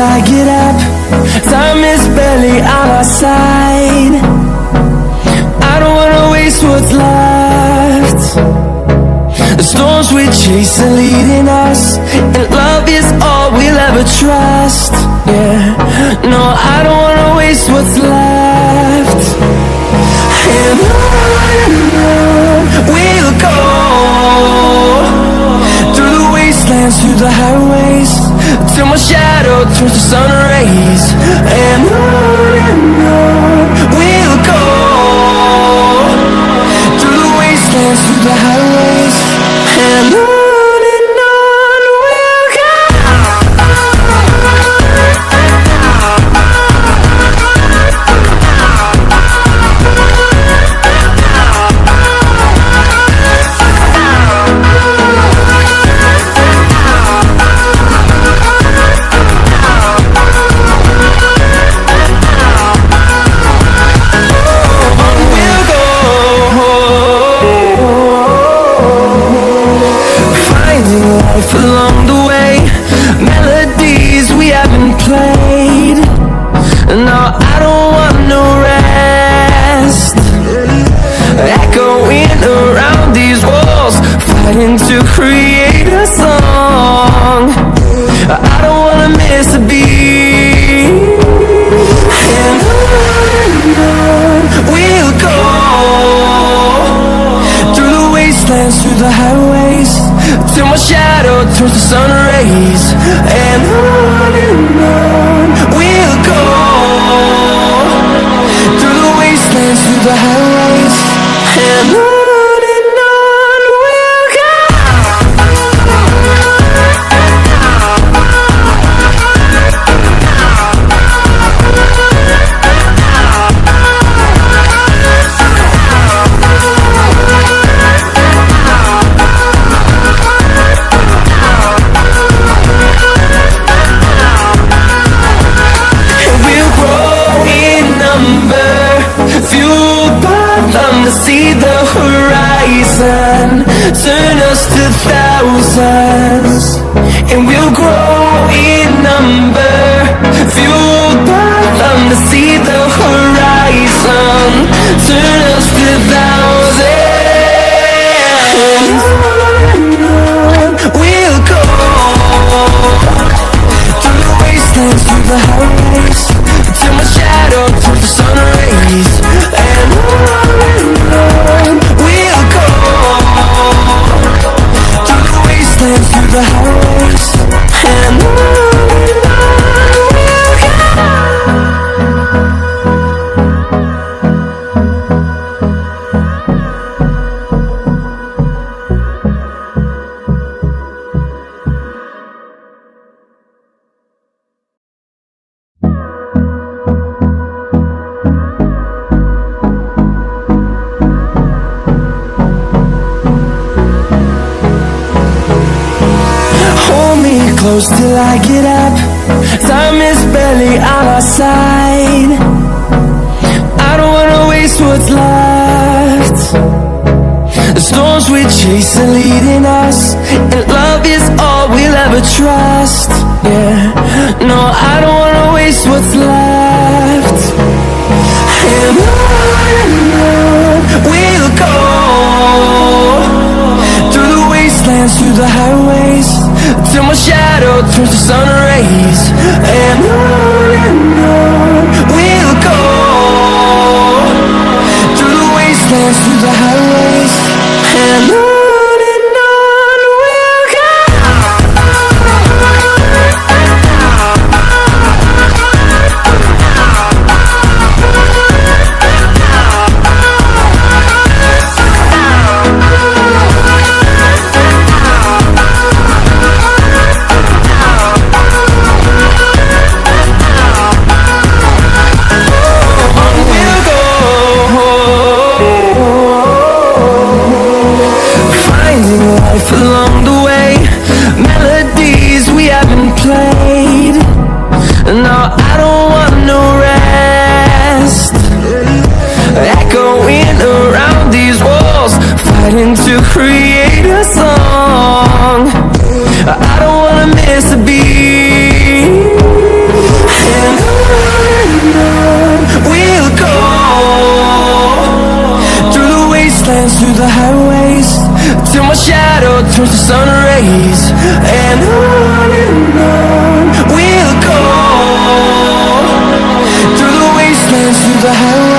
I get up. Time is barely on our side. I don't wanna waste what's left. The storms we chase are leading us, and love is all we'll ever trust. Yeah, no, I don't wanna waste what's left. And on we'll go, through the wastelands, through the highways, till my shadow turns to sun rays. And on we'll go, through the wastelands, through the highways, and on we'll go. Along the way, melodies we haven't played. No, I don't want no rest. Echoing around these walls, fighting to create a song. I don't wanna miss a beat. And on we'll go, through the wastelands, through the highways, till my shadow turns to sun rays. And on we'll go, through the wastelands, through the highways, and on we'll go. See the horizon, turn us to thousands, and we'll grow in number. Fueled by them to see the horizon, turn us to thousands. And on we'll go, through the wastelands, through the highways, till my shadow turns to sun rays. And on we'll go, through the wastelands, through the highways, and on we'll go. Close till I get up. Time is barely on our side. I don't wanna waste what's left. The storms we chase are leading us, and love is all we'll ever trust. Yeah, no, I don't wanna waste what's left. And on we'll go, through the wastelands, through the highways, till my shadow turns to sun rays. And on we'll go, through the wastelands, through the highways, and on we'll go. Along the way, melodies we haven't played. No, I don't want no rest. Echoing around these walls, fighting to create a song. I don't wanna miss a beat. my shadow turns to sun rays, and on we'll go, through the wastelands, through the highways.